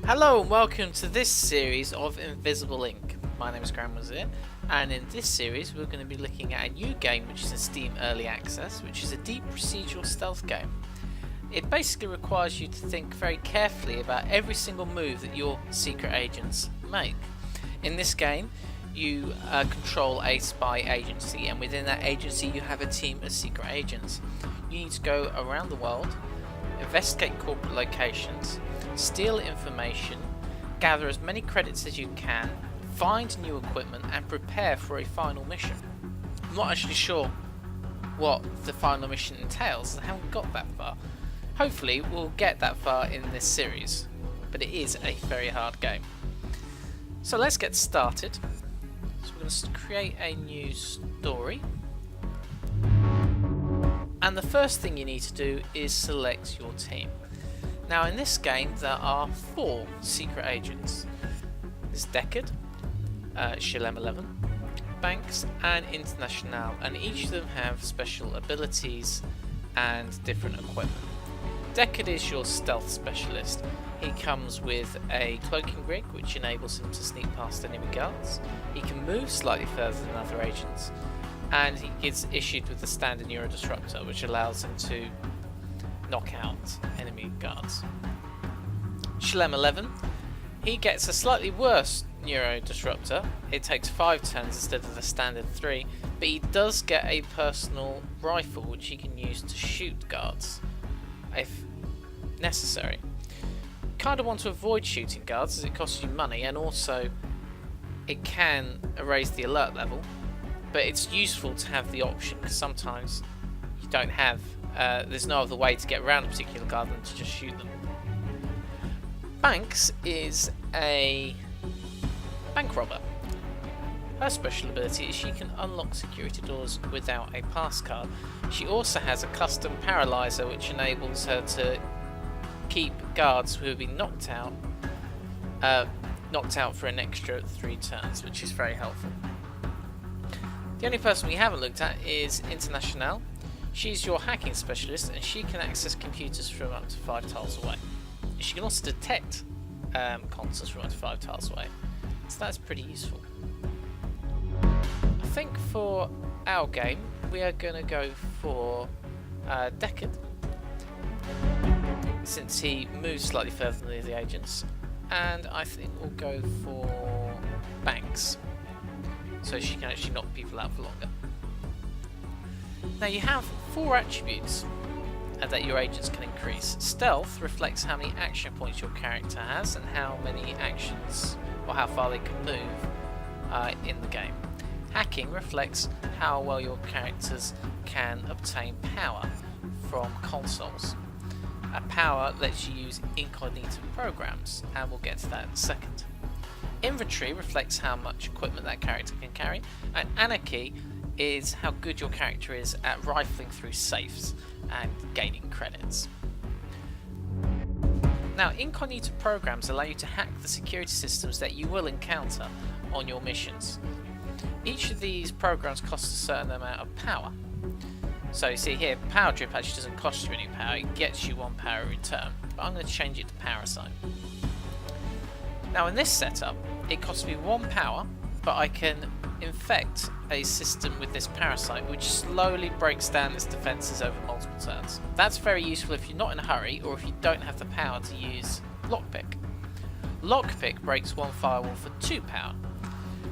Hello and welcome to this series of Invisible Ink. My name is Graham Wazir, and in this series we're going to be looking at a new game which is in Steam Early Access, which is a deep procedural stealth game. It basically requires you to think very carefully about every single move that your secret agents make. In this game you control a spy agency, and within that agency you have a team of secret agents. You need to go around the world, investigate corporate locations, steal information, gather as many credits as you can, find new equipment and prepare for a final mission. I'm not actually sure what the final mission entails, I haven't got that far. Hopefully we'll get that far in this series, but it is a very hard game. So let's get started. So we're going to create a new story. And the first thing you need to do is select your team. Now in this game there are 4 secret agents. There's Deckard, Shalem 11, Banks and International, and each of them have special abilities and different equipment. Deckard is your stealth specialist. He comes with a cloaking rig which enables him to sneak past enemy guards. He can move slightly further than other agents, and he gets issued with the standard Neuro Disruptor which allows him to knock out enemy guards. Shalem 11, he gets a slightly worse Neuro Disruptor. It takes 5 turns instead of the standard 3, but he does get a personal rifle which he can use to shoot guards if necessary. Kind of want to avoid shooting guards as it costs you money, and also it can erase the alert level, but it's useful to have the option because sometimes you don't have there's no other way to get around a particular guard than to just shoot them. Banks is a bank robber. Her special ability is she can unlock security doors without a pass card. She also has a custom paralyzer which enables her to keep guards who have been knocked out for an extra 3 turns, which is very helpful. The only person we haven't looked at is International. She's your hacking specialist and she can access computers from up to 5 tiles away. She can also detect consoles from up to 5 tiles away, so that's pretty useful. I think for our game we are going to go for Deckard, since he moves slightly further than the other agents, and I think we'll go for Banks, so she can actually knock people out for longer. Now you have 4 attributes that your agents can increase. Stealth reflects how many action points your character has and how many actions or how far they can move in the game. Hacking reflects how well your characters can obtain power from consoles. Power lets you use incognito programs, and we'll get to that in a second. Inventory reflects how much equipment that character can carry, and Anarchy is how good your character is at rifling through safes and gaining credits. Now, incognito programs allow you to hack the security systems that you will encounter on your missions. Each of these programs costs a certain amount of power. So you see here, Power Drip actually doesn't cost you any power, it gets you 1 power in return, but I'm going to change it to Parasite. Now in this setup, it costs me 1 power, but I can infect a system with this Parasite which slowly breaks down its defences over multiple turns. That's very useful if you're not in a hurry or if you don't have the power to use Lockpick. Lockpick breaks 1 firewall for 2 power,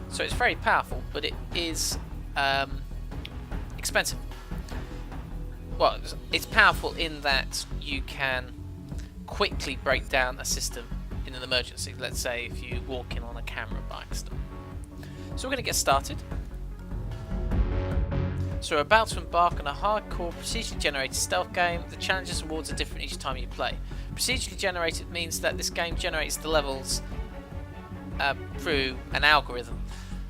so it's very powerful, but it is expensive. Well, it's powerful in that you can quickly break down a system in an emergency. Let's say if you walk in on a camera by accident. So we're going to get started. So we're about to embark on a hardcore procedurally generated stealth game. The challenges and rewards are different each time you play. Procedurally generated means that this game generates the levels through an algorithm.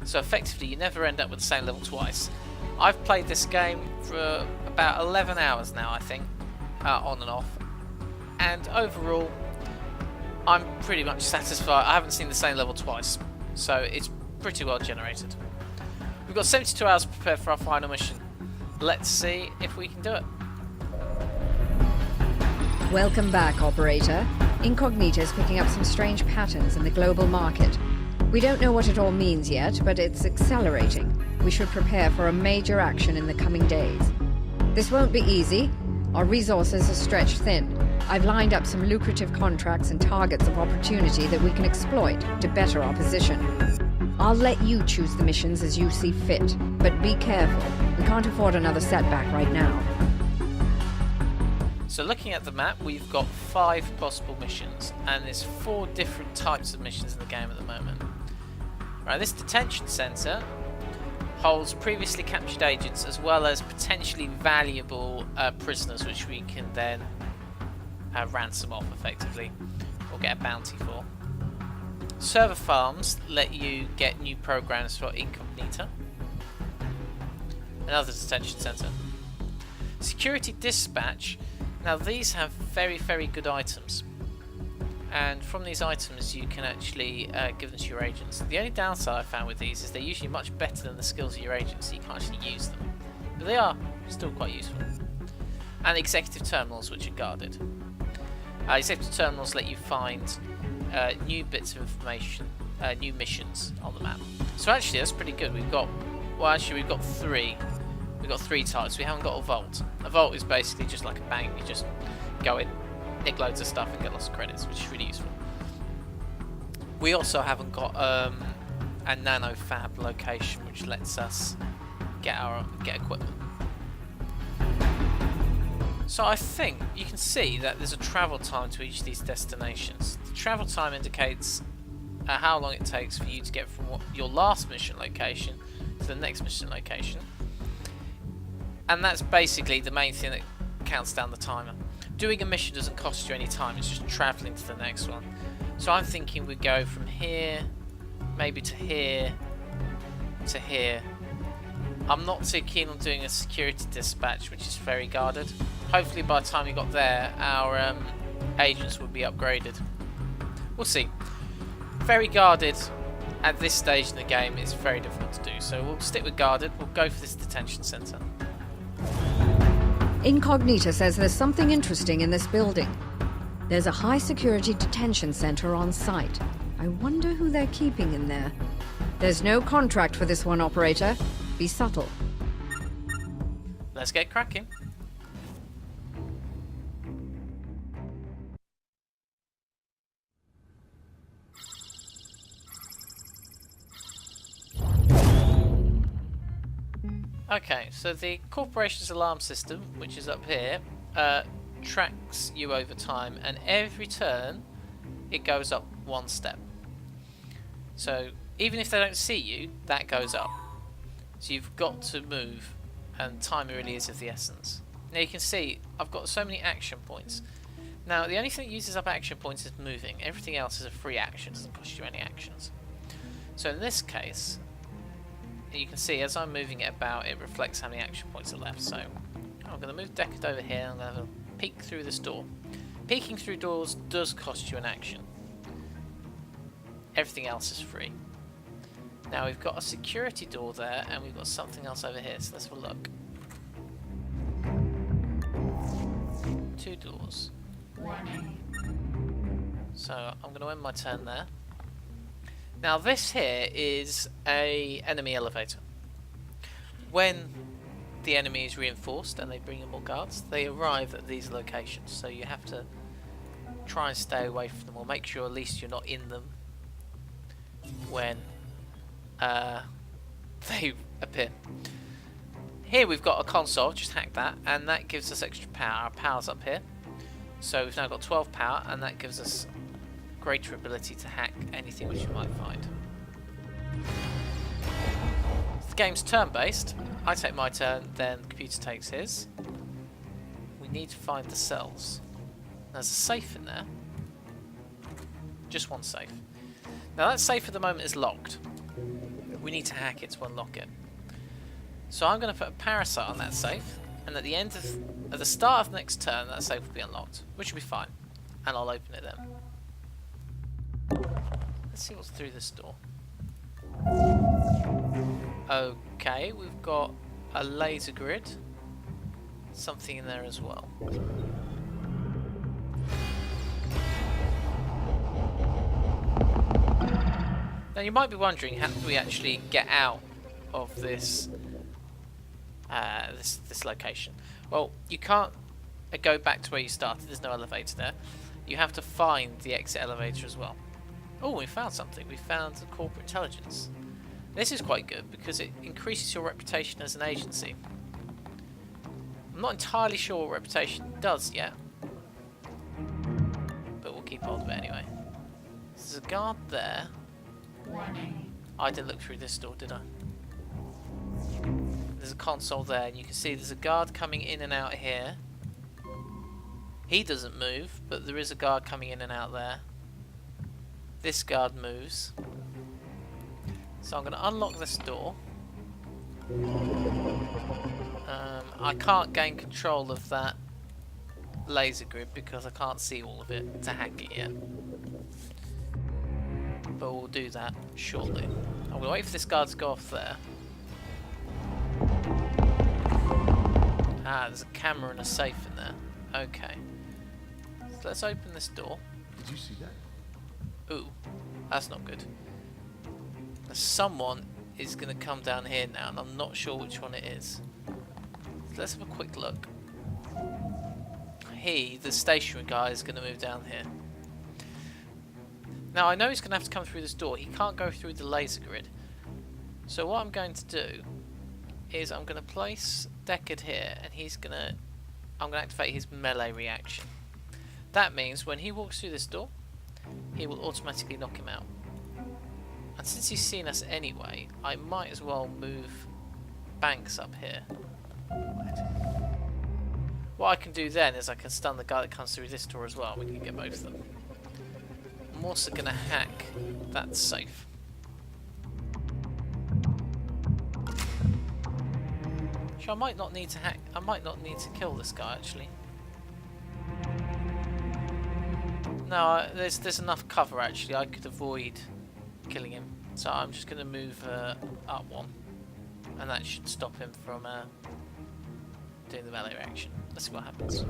So effectively you never end up with the same level twice. I've played this game for about 11 hours now, I think, on and off, and overall I'm pretty much satisfied. I haven't seen the same level twice, so it's pretty well generated. We've got 72 hours to prepare for our final mission. Let's see if we can do it. Welcome back, operator. Incognito's picking up some strange patterns in the global market. We don't know what it all means yet, but it's accelerating. We should prepare for a major action in the coming days. This won't be easy. Our resources are stretched thin. I've lined up some lucrative contracts and targets of opportunity that we can exploit to better our position. I'll let you choose the missions as you see fit, but be careful. We can't afford another setback right now. So looking at the map, we've got 5 possible missions, and there's 4 different types of missions in the game at the moment. Right, this detention centre holds previously captured agents as well as potentially valuable prisoners, which we can then ransom off effectively, or get a bounty for. Server farms let you get new programs for Incognito. Another detention centre. Security dispatch. Now these have very, very good items, and from these items you can actually give them to your agents. The only downside I found with these is they're usually much better than the skills of your agents, so you can't actually use them, but they are still quite useful. And executive terminals, which are guarded. Executive terminals let you find new bits of information, new missions on the map. So actually that's pretty good. We've got 3. We've got 3 types. We haven't got a vault. A vault is basically just like a bank. You just go in, nick loads of stuff and get lots of credits, which is really useful. We also haven't got a nano fab location, which lets us get equipment. So I think you can see that there's a travel time to each of these destinations. The travel time indicates how long it takes for you to get from your last mission location to the next mission location. And that's basically the main thing that counts down the timer. Doing a mission doesn't cost you any time, it's just travelling to the next one. So I'm thinking we go from here, maybe to here, to here. I'm not too keen on doing a security dispatch, which is very guarded. Hopefully by the time we got there, our agents would be upgraded. We'll see. Very guarded at this stage in the game is very difficult to do, so we'll stick with guarded. We'll go for this detention centre. Incognito says there's something interesting in this building. There's a high-security detention center on site. I wonder who they're keeping in there. There's no contract for this one, operator. Be subtle. Let's get cracking. Okay, so the corporation's alarm system, which is up here, tracks you over time, and every turn it goes up 1 step. So even if they don't see you, that goes up. So you've got to move, and time really is of the essence. Now you can see I've got so many action points. Now the only thing that uses up action points is moving. Everything else is a free action, doesn't cost you any actions. So in this case, you can see as I'm moving it about, it reflects how many action points are left. So I'm going to move Deckard over here, and I'm going to have a peek through this door. Peeking through doors does cost you an action. Everything else is free. Now we've got a security door there, and we've got something else over here, so let's have a look. 2 doors. So I'm going to end my turn there. Now this here is a enemy elevator. When the enemy is reinforced and they bring in more guards, they arrive at these locations. So you have to try and stay away from them, or make sure at least you're not in them when they appear. Here we've got a console, just hack that, and that gives us extra power. Our power's up here. So we've now got 12 power, and that gives us greater ability to hack anything which you might find. The game's turn-based. I take my turn, then the computer takes his. We need to find the cells. There's a safe in there. Just one safe. Now that safe at the moment is locked. We need to hack it to unlock it. So I'm going to put a parasite on that safe, and at the start of the next turn, that safe will be unlocked, which will be fine, and I'll open it then. Let's see what's through this door. Okay, we've got a laser grid. Something in there as well. Now you might be wondering, how do we actually get out of this this location? Well, you can't go back to where you started. There's no elevator there. You have to find the exit elevator as well. Oh, we found something. We found the corporate intelligence. This is quite good because it increases your reputation as an agency. I'm not entirely sure what reputation does yet, but we'll keep hold of it anyway. There's a guard there. I didn't look through this door, did I? There's a console there, and you can see there's a guard coming in and out here. He doesn't move, but there is a guard coming in and out there. This guard moves. So I'm going to unlock this door. I can't gain control of that laser grid because I can't see all of it to hack it yet. But we'll do that shortly. I'm going to wait for this guard to go off there. Ah, there's a camera and a safe in there. Okay. So let's open this door. Did you see that? Ooh, that's not good. Now, someone is going to come down here now, and I'm not sure which one it is. So let's have a quick look. He, the stationary guy, is going to move down here. Now I know he's going to have to come through this door. He can't go through the laser grid. So what I'm going to do is I'm going to place Deckard here, and I'm going to activate his melee reaction. That means when he walks through this door, he will automatically knock him out. And since he's seen us anyway, I might as well move Banks up here. What I can do then is I can stun the guy that comes through this door as well. We can get both of them. I'm also going to hack that safe. So I might not need to hack. I might not need to kill this guy actually. No, there's enough cover actually. I could avoid killing him. So I'm just going to move up one, and that should stop him from doing the melee reaction. Let's see what happens.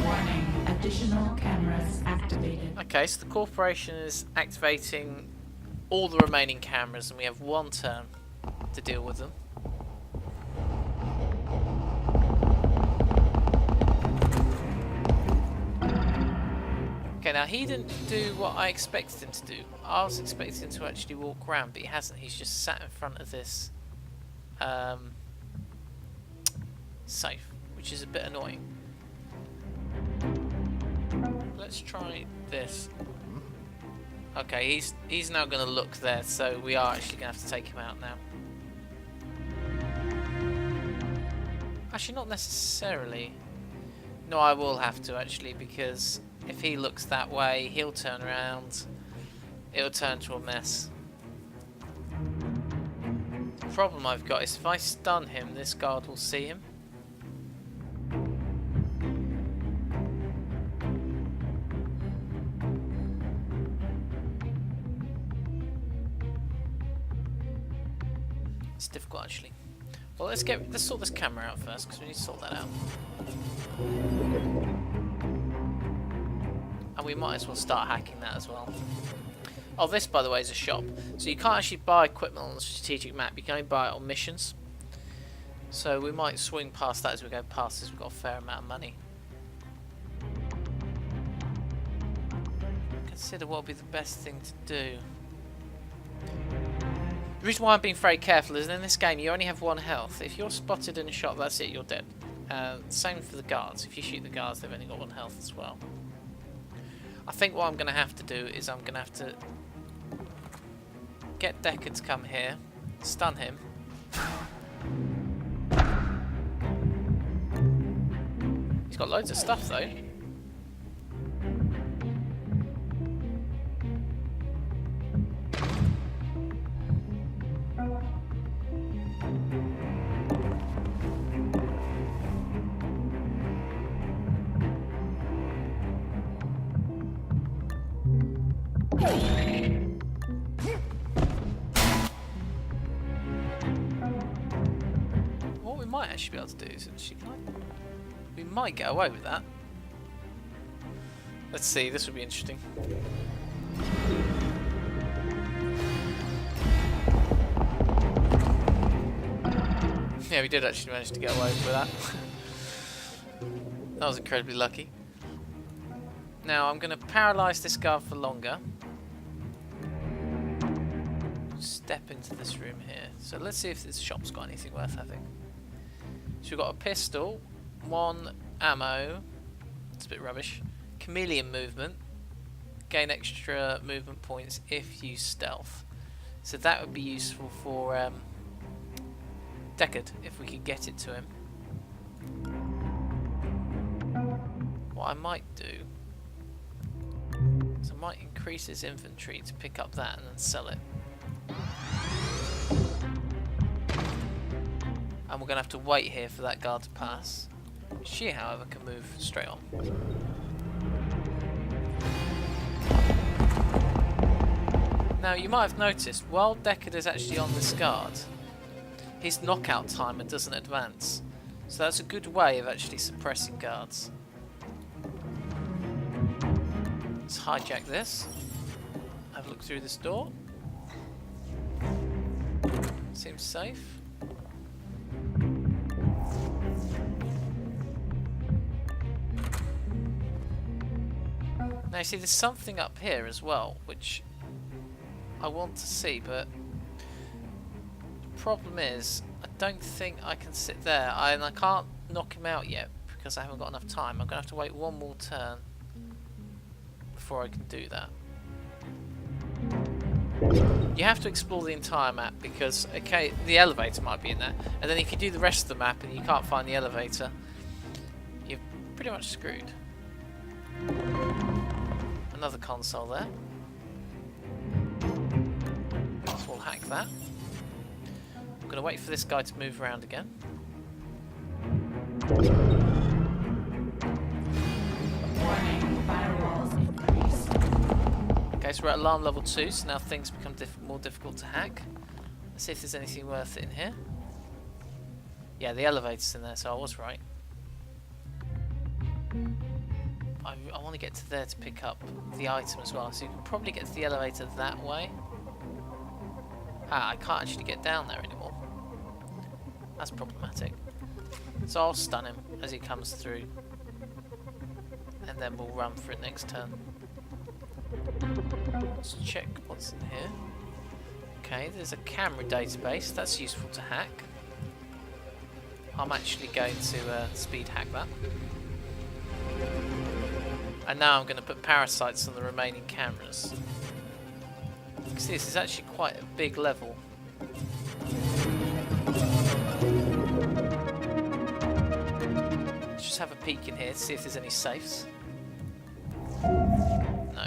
Warning, additional cameras activated. Okay, so the corporation is activating all the remaining cameras, and we have one turn to deal with them. Okay, now he didn't do what I expected him to do. I was expecting him to actually walk around, but he hasn't. He's just sat in front of this safe, which is a bit annoying. Let's try this. Okay, he's now going to look there, so we are actually going to have to take him out now. Actually, not necessarily. No, I will have to actually, because if he looks that way, he'll turn around. It'll turn to a mess. The problem I've got is if I stun him, this guard will see him. It's difficult actually. Well, let's sort this camera out first, because we need to sort that out. And we might as well start hacking that as well. Oh, this by the way is a shop, so you can't actually buy equipment on the strategic map. You can only buy it on missions. So we might swing past that as we go past, as we've got a fair amount of money. Consider what would be the best thing to do. The reason why I'm being very careful is in this game you only have one health. If you're spotted in a shot, that's it, you're dead. Same for the guards. If you shoot the guards, they've only got one health as well. I think what I'm going to have to do is I'm going to have to get Deckard to come here, stun him. He's got loads of stuff though. What we might actually be able to do is we might get away with that. Let's see, this would be interesting. Yeah, we did actually manage to get away with that. That was incredibly lucky. Now I'm going to paralyse this guard for longer. Step into this room here. So let's see if this shop's got anything worth having. So we've got a pistol, 1 ammo, it's a bit rubbish, chameleon movement, gain extra movement points if you stealth. So that would be useful for Deckard, if we could get it to him. What I might do is I might increase his inventory to pick up that and then sell it. And we're going to have to wait here for that guard to pass. She, however, can move straight on. Now, you might have noticed, while Deckard is actually on this guard, his knockout timer doesn't advance. So that's a good way of actually suppressing guards. Let's hijack this. Have a look through this door. Seems safe. Now you see there's something up here as well which I want to see, but the problem is I don't think I can sit there and I can't knock him out yet because I haven't got enough time. I'm going to have to wait one more turn before I can do that. You have to explore the entire map because, okay, the elevator might be in there, and then if you do the rest of the map and you can't find the elevator, you're pretty much screwed. Another console there. So we'll hack that. I'm going to wait for this guy to move around again. Warning, firewalls increased. Okay, so we're at alarm level 2, so now things become more difficult to hack. Let's see if there's anything worth it in here. Yeah, the elevator's in there, so I was right. I want to get to there to pick up the item as well, so you can probably get to the elevator that way. Ah, I can't actually get down there anymore. That's problematic. So I'll stun him as he comes through, and then we'll run for it next turn. Let's check what's in here. Okay, there's a camera database, that's useful to hack. I'm actually going to speed hack that. And now I'm going to put parasites on the remaining cameras. You can see this is actually quite a big level. Let's just have a peek in here to see if there's any safes. No.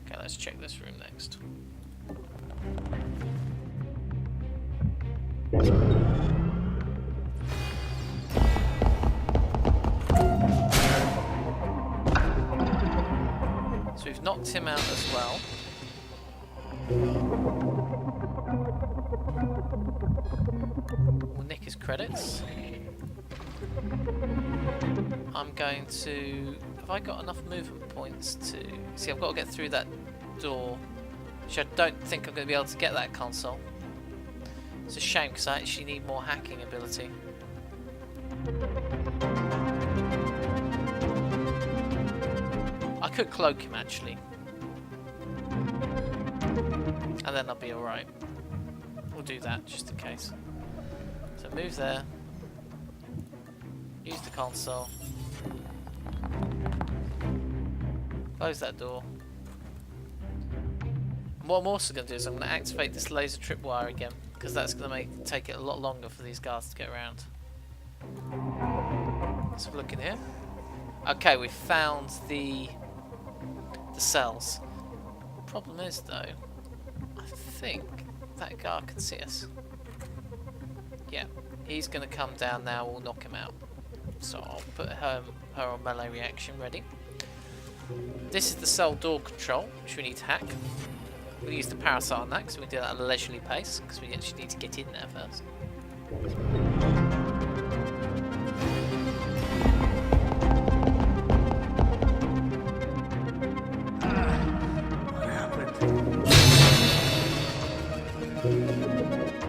Okay, let's check this room next. So we've knocked him out as well. We'll nick his credits. I'm going to... Have I got enough movement points to... See, I've got to get through that door, which I don't think I'm going to be able to get that console. It's a shame because I actually need more hacking ability. I could cloak him actually, and then I'll be alright. We'll do that just in case. So move there, use the console, close that door. And what I'm also going to do is I'm going to activate this laser tripwire again, because that's going to take it a lot longer for these guards to get around. Let's have a look in here. Okay, we've found the cells. Problem is though, I think that guard can see us. Yeah, he's going to come down now, we'll knock him out. So I'll put her on melee reaction ready. This is the cell door control, which we need to hack. We'll use the parasite on that because we do that at a leisurely pace, because we actually need to get in there first.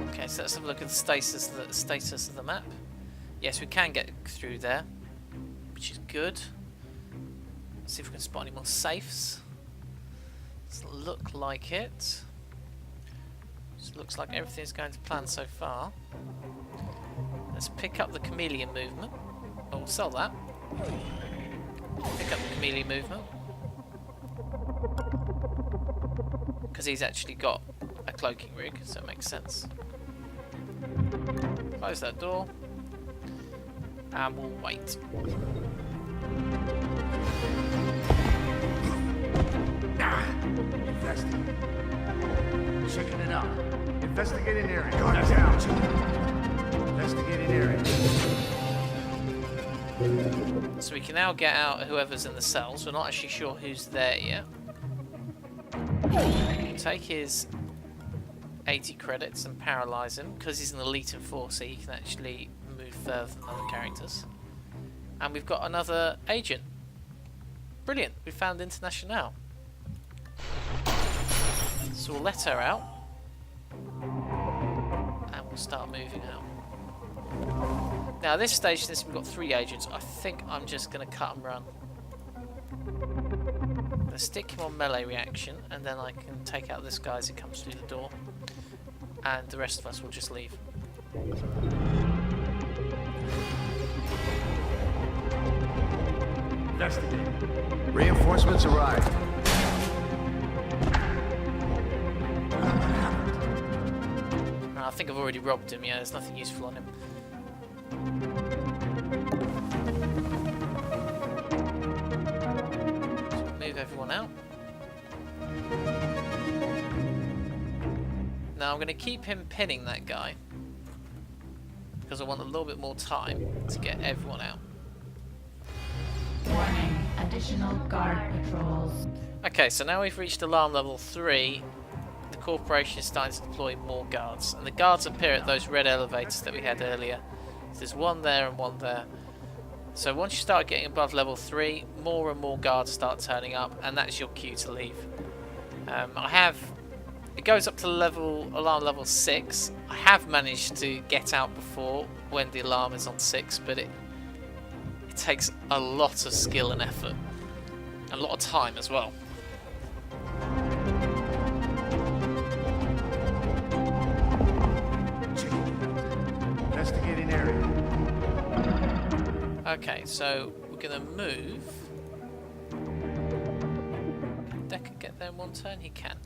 Okay, so that's let's have a look at the status of the map. Yes, we can get through there, which is good. Let's see if we can spot any more safes. Doesn't look like it. Just looks like everything's going to plan so far. Let's pick up the chameleon movement. Oh, we'll sell that. Pick up the chameleon movement. Because he's actually got a cloaking rig, so it makes sense. Close that door. And we'll wait. Investigate. Checking it out. Investigating area. Guard down. Investigating area. So we can now get out whoever's in the cells. We're not actually sure who's there yet. We'll take his 80 credits and paralyze him. Because he's an elite enforcer, he can actually move further than other characters. And we've got another agent. Brilliant, we found International. So we'll let her out. And we'll start moving out. Now at this stage, since we've got 3 agents, I think I'm just going to cut and run. I'm going to stick him on melee reaction, and then I can take out this guy as he comes through the door. And the rest of us will just leave. Investigate. Reinforcements arrived. I think I've already robbed him, yeah, there's nothing useful on him. So move everyone out. Now I'm going to keep him pinning that guy. Because I want a little bit more time to get everyone out. Warning, additional guard patrols. Okay, so now we've reached alarm level 3. The corporation is starting to deploy more guards, and the guards appear at those red elevators that we had earlier. So there's one there and one there. So once you start getting above level 3, more and more guards start turning up, and that's your cue to leave. It goes up to alarm level 6. I have managed to get out before when the alarm is on 6, but it takes a lot of skill and effort, and a lot of time as well. Investigating area. Okay, so we're going to move. Can Decker get there in one turn? He can.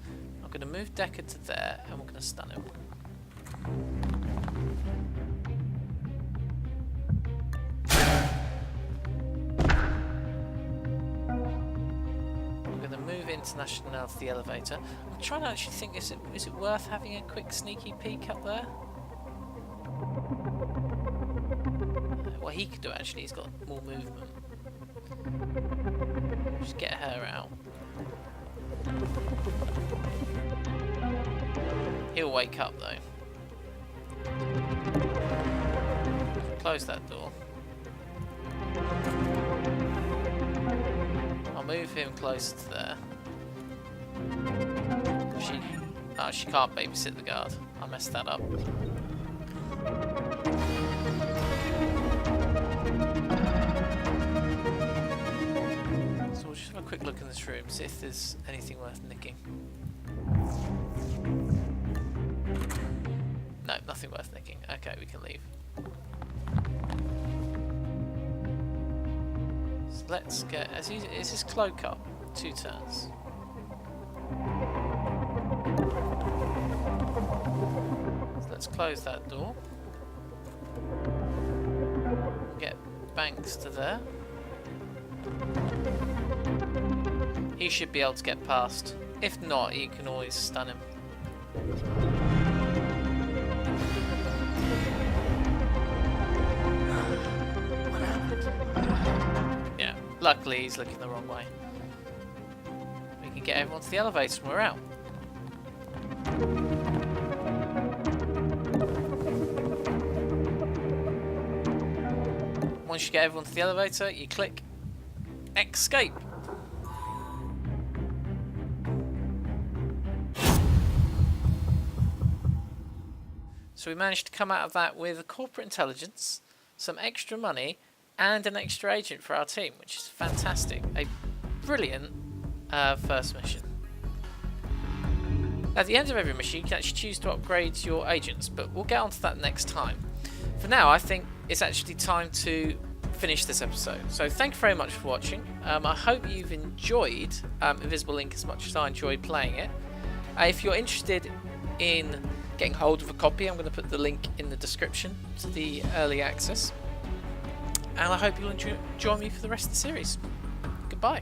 I'm going to move Decker to there, and we're going to stun him. I'm going to move International to the elevator. I'm trying to actually think, is it worth having a quick sneaky peek up there? Well, he could do actually, he's got more movement. Just get her out. He'll wake up though. Close that door. I'll move him closer to there. She can't babysit the guard. I messed that up. So we'll just have a quick look in this room, see if there's anything worth nicking. No, nothing worth nicking. Okay, we can leave. So let's get... Is his cloak up? 2 turns. So let's close that door. Get Banks to there. He should be able to get past. If not, you can always stun him. Yeah, luckily he's looking the wrong way. We can get everyone to the elevator and we're out. Once you get everyone to the elevator, you click escape. So So we managed to come out of that with a corporate intelligence, some extra money, and an extra agent for our team, which is fantastic. A brilliant first mission. At the end of every mission, you can actually choose to upgrade your agents, but we'll get onto that next time. For now, I think it's actually time to finish this episode. So thank you very much for watching. I hope you've enjoyed Invisible Link as much as I enjoyed playing it. If you're interested in getting hold of a copy, I'm going to put the link in the description to the early access. And I hope you'll join me for the rest of the series. Goodbye.